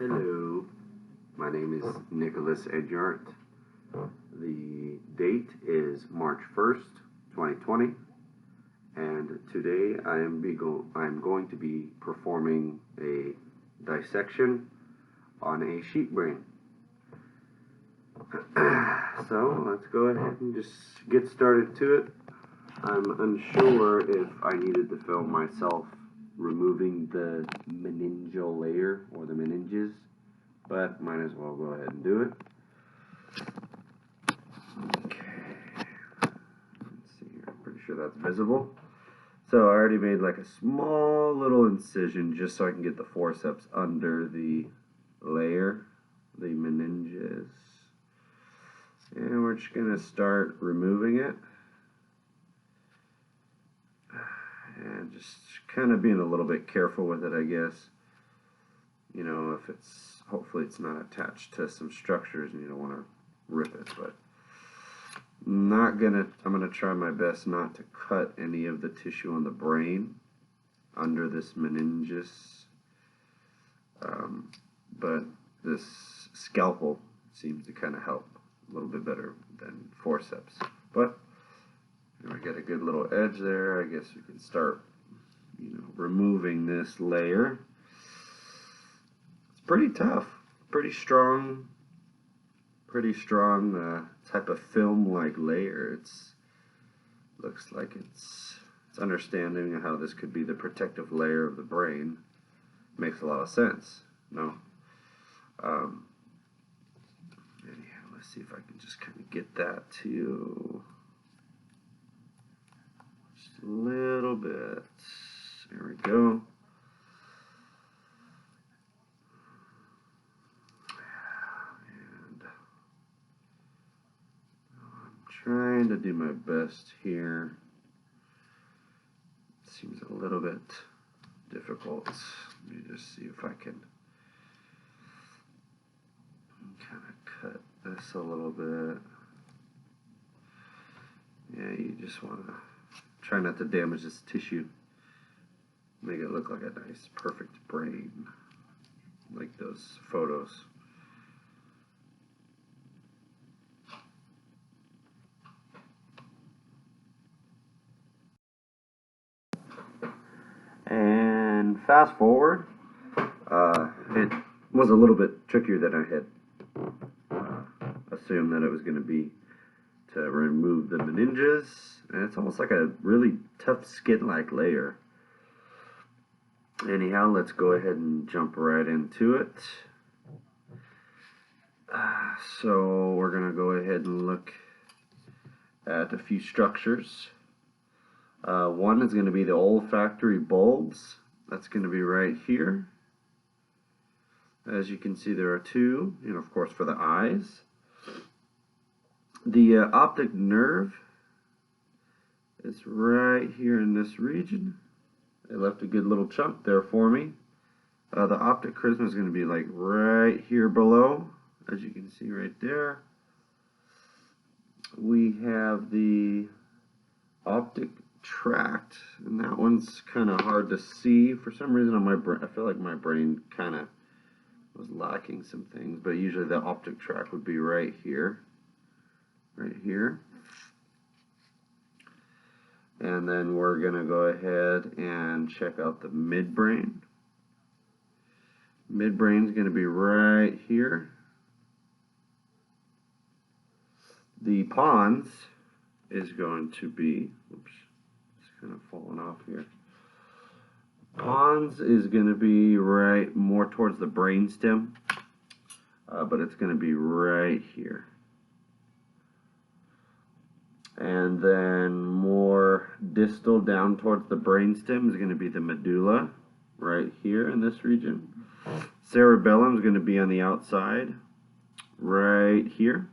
Hello, my name is Nicholas Edyart. The date is March 1st, 2020, and today I'm going to be performing a dissection on a sheep brain. So let's go ahead and just get started to it. I'm unsure if I needed to film myself removing the meningeal layer or the meninges, but might as well go ahead and do it. Okay, let's see here. I'm pretty sure that's visible. So I already made like a small little incision just so I can get the forceps under the layer, the meninges. And we're just going to start removing it. And just kind of being a little bit careful with it, I guess. You know, if it's, hopefully it's not attached to some structures and you don't want to rip it, but I'm gonna try my best not to cut any of the tissue on the brain under this meninges. But this scalpel seems to kind of help a little bit better than forceps. But we get a good little edge there. I guess we can start, removing this layer. It's pretty tough, pretty strong type of film-like layer. Looks like it's understanding how this could be the protective layer of the brain. Makes a lot of sense. No. Anyhow, let's see if I can just kind of get that to just a little bit. There we go. And I'm trying to do my best here. Seems a little bit difficult. Let me just see if I can kind of cut this a little bit. Yeah, you just want to try not to damage this tissue. Make it look like a nice, perfect brain, like those photos. And fast forward, it was a little bit trickier than I had assumed that it was going to be to remove the meninges, and it's almost like a really tough skin-like layer. Anyhow, let's go ahead and jump right into it. So we're going to go ahead and look at a few structures. One is going to be the olfactory bulbs. That's going to be right here. As you can see, there are two, of course, for the eyes. The optic nerve is right here in this region. They left a good little chunk there for me. The optic charisma is going to be like right here below, as you can see right there. We have the optic tract, and that one's kind of hard to see. For some reason on my brain, I feel like my brain kind of was lacking some things, but usually the optic tract would be right here. Right here. And then we're going to go ahead and check out the midbrain. Midbrain is going to be right here. The pons is going to be, oops, it's kind of falling off here. Pons is going to be right more towards the brainstem, but it's going to be right here. And then more distal down towards the brainstem is going to be the medulla, right here in this region. Cerebellum is going to be on the outside, right here.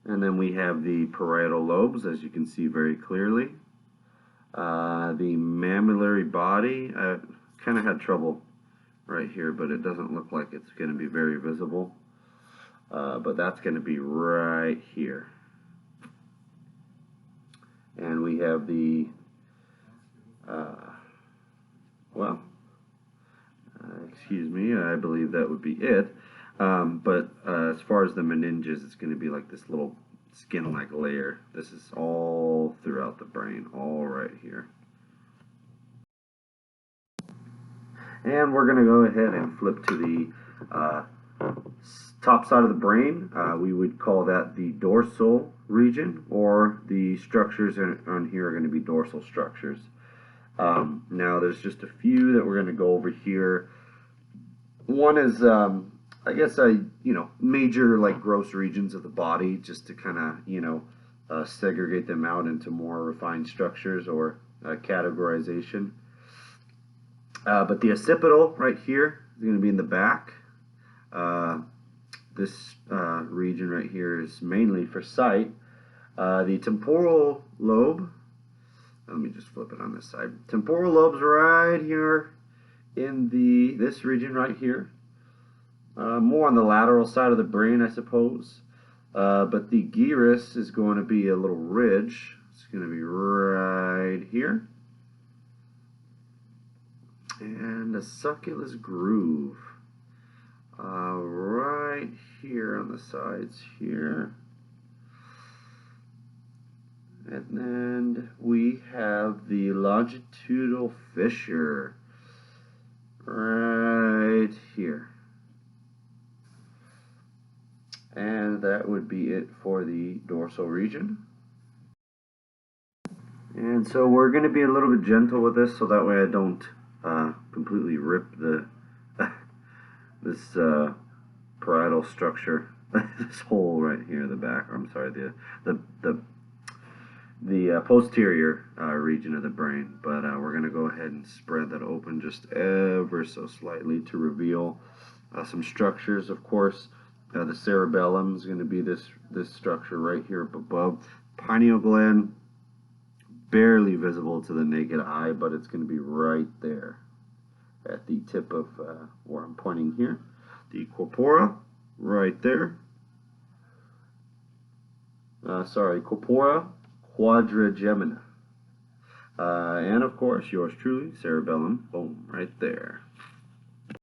And then we have the parietal lobes, as you can see very clearly. The mammillary body, I kind of had trouble right here, but it doesn't look like it's going to be very visible. But that's going to be right here. And we have the, excuse me, I believe that would be it. But as far as the meninges, it's going to be like this little skin-like layer. This is all throughout the brain, all right here. And we're going to go ahead and flip to the top side of the brain. We would call that the dorsal region, or the structures on here are going to be dorsal structures. Now there's just a few that we're going to go over here. One is, I guess, major like gross regions of the body, just to kind of, segregate them out into more refined structures or categorization. But the occipital right here is going to be in the back. This region right here is mainly for sight. The temporal lobe, let me just flip it on this side. Temporal lobe's right here in this region right here. More on the lateral side of the brain, I suppose. But the gyrus is going to be a little ridge. It's going to be right here. And the succulus groove, right here on the sides here. And then we have the longitudinal fissure right here. And that would be it for the dorsal region. And so we're going to be a little bit gentle with this, so that way I don't completely rip this parietal structure, this hole right here in the back. I'm sorry, the posterior region of the brain. But we're going to go ahead and spread that open just ever so slightly to reveal some structures. Of course, the cerebellum is going to be this structure right here up above. Pineal gland, barely visible to the naked eye, but it's going to be right there at the tip of where I'm pointing here. The corpora, right there. Corpora quadragemina. And of course, yours truly, cerebellum, boom, right there.